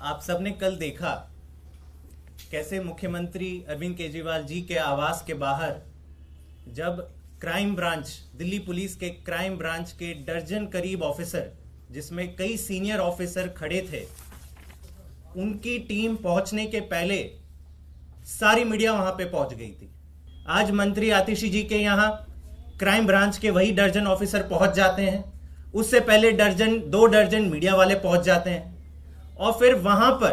आप सबने कल देखा कैसे मुख्यमंत्री अरविंद केजरीवाल जी के आवास के बाहर जब क्राइम ब्रांच, दिल्ली पुलिस के क्राइम ब्रांच के दर्जन करीब ऑफिसर, जिसमें कई सीनियर ऑफिसर खड़े थे, उनकी टीम पहुंचने के पहले सारी मीडिया वहां पे पहुंच गई थी। आज मंत्री आतिशी जी के यहां क्राइम ब्रांच के वही दर्जन ऑफिसर पहुंच जाते हैं, उससे पहले दो दर्जन मीडिया वाले पहुंच जाते हैं, और फिर वहां पर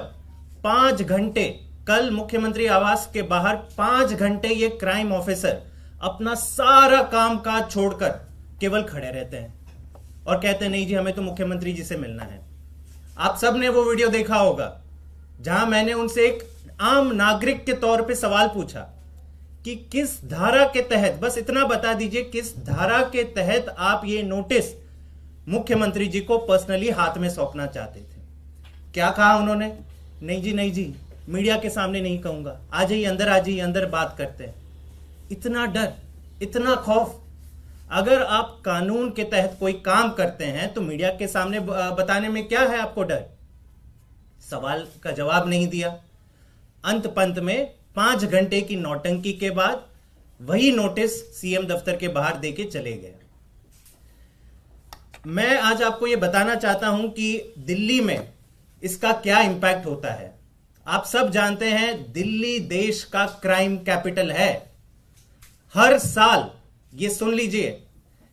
5 घंटे, कल मुख्यमंत्री आवास के बाहर 5 घंटे ये क्राइम ऑफिसर अपना सारा काम काज छोड़कर केवल खड़े रहते हैं और कहते हैं नहीं जी, हमें तो मुख्यमंत्री जी से मिलना है। आप सब ने वो वीडियो देखा होगा जहां मैंने उनसे एक आम नागरिक के तौर पे सवाल पूछा कि किस धारा के तहत, बस इतना बता दीजिए, किस धारा के तहत आप ये नोटिस मुख्यमंत्री जी को पर्सनली हाथ में सौंपना चाहते थे। क्या कहा उन्होंने? नहीं जी, मीडिया के सामने नहीं कहूंगा, आ जाइए अंदर, आ जाइए अंदर, बात करते हैं। इतना डर, इतना खौफ। अगर आप कानून के तहत कोई काम करते हैं तो मीडिया के सामने बताने में क्या है आपको डर? सवाल का जवाब नहीं दिया। अंत पंत में 5 घंटे की नौटंकी के बाद वही नोटिस सीएम दफ्तर के बाहर देके चले गए। मैं आज आपको यह बताना चाहता हूं कि दिल्ली में इसका क्या इंपैक्ट होता है। आप सब जानते हैं दिल्ली देश का क्राइम कैपिटल है। हर साल, ये सुन लीजिए,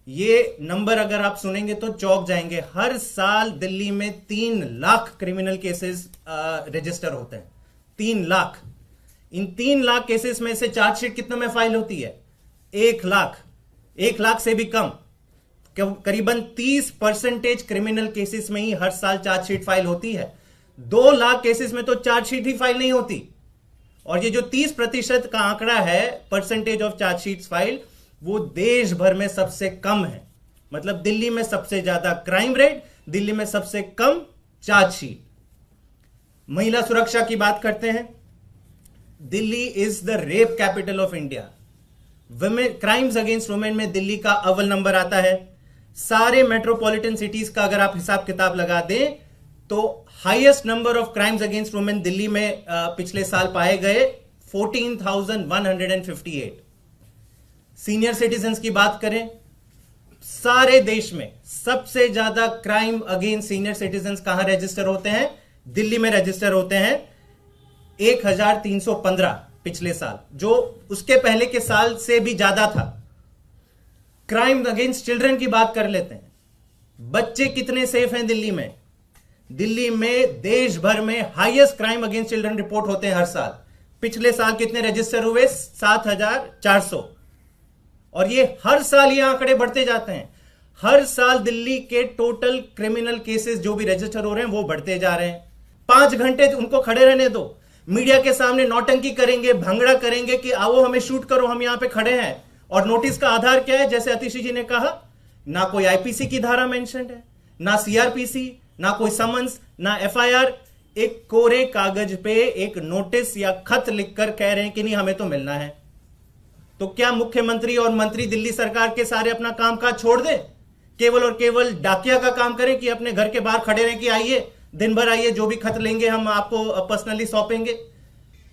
ये नंबर अगर आप सुनेंगे तो चौंक जाएंगे, हर साल दिल्ली में 3 लाख क्रिमिनल केसेस रजिस्टर होते हैं। 3 लाख। इन 3 लाख केसेस में से चार्जशीट कितने में फाइल होती है? 1 लाख। 1 लाख से भी कम, करीबन 30% क्रिमिनल केसेस में ही हर साल चार्जशीट फाइल होती है। 2 लाख केसेस में तो चार्जशीट ही फाइल नहीं होती। और ये जो 30% का आंकड़ा है, परसेंटेज ऑफ चार्जशीट फाइल, वो देश भर में सबसे कम है। मतलब दिल्ली में सबसे ज्यादा क्राइम रेट, दिल्ली में सबसे कम चार्जशीट। महिला सुरक्षा की बात करते हैं। Delhi is the rape capital of India. Women, crimes against women में दिल्ली का अव्वल नंबर आता है। सारे मेट्रोपॉलिटन सिटीज का अगर आप हिसाब किताब लगा दें तो highest number of crimes against women Delhi में पिछले साल पाए गए 14,158। सीनियर सिटीजन्स की बात करें, सारे देश में सबसे ज्यादा क्राइम अगेंस्ट सीनियर सिटीजन्स कहां रजिस्टर होते हैं? दिल्ली में रजिस्टर होते हैं 1,315 पिछले साल, जो उसके पहले के साल से भी ज्यादा था। क्राइम अगेंस्ट चिल्ड्रन की बात कर लेते हैं। बच्चे कितने सेफ हैं दिल्ली में? दिल्ली में देश भर में highest crime against children report होते हैं हर साल। पिछले साल कितने रजिस्टर हुए? 7,400। और ये हर साल ये आंकड़े बढ़ते जाते हैं। हर साल दिल्ली के टोटल क्रिमिनल केसेस जो भी रजिस्टर हो रहे हैं वो बढ़ते जा रहे हैं। 5 घंटे उनको खड़े रहने दो, मीडिया के सामने नौटंकी करेंगे, भंगड़ा करेंगे कि आओ हमें शूट करो, हम यहां पे खड़े हैं। और नोटिस का आधार क्या है? जैसे आतिशी जी ने कहा, ना कोई आईपीसी की धारा मेंशन्ड है, ना सीआरपीसी, ना कोई समन्स, ना एफआईआर। एक कोरे कागज पे एक नोटिस या खत लिखकर कह रहे हैं कि नहीं, हमें तो मिलना है। तो क्या मुख्यमंत्री और मंत्री दिल्ली सरकार के सारे अपना काम काज छोड़ दें, केवल और केवल डाकिया का काम करें कि अपने घर के बाहर खड़े रहें कि आइए, दिन भर आइए, जो भी खत लेंगे हम आपको पर्सनली सौंपेंगे?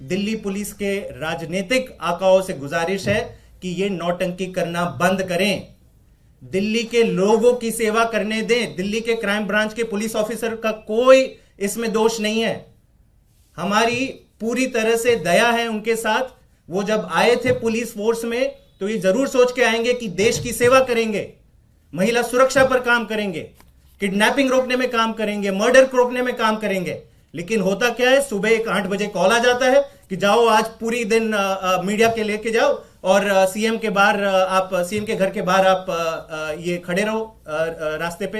दिल्ली पुलिस के राजनीतिक आकाओं से गुजारिश है कि ये नौटंकी करना बंद करें, दिल्ली के लोगों की सेवा करने दें। दिल्ली के क्राइम ब्रांच के पुलिस ऑफिसर का कोई इसमें दोष नहीं है। हमारी पूरी तरह से दया है उनके साथ। वो जब आए थे पुलिस फोर्स में तो ये जरूर सोच के आएंगे कि देश की सेवा करेंगे, महिला सुरक्षा पर काम करेंगे, किडनैपिंग रोकने में काम करेंगे, मर्डर को रोकने में काम करेंगे। लेकिन होता क्या है, सुबह एक 8 बजे कॉल आ जाता है कि जाओ आज पूरी दिन मीडिया के लेके जाओ और सीएम के बाहर, आप सीएम के घर के बाहर आप ये खड़े रहो रास्ते पे।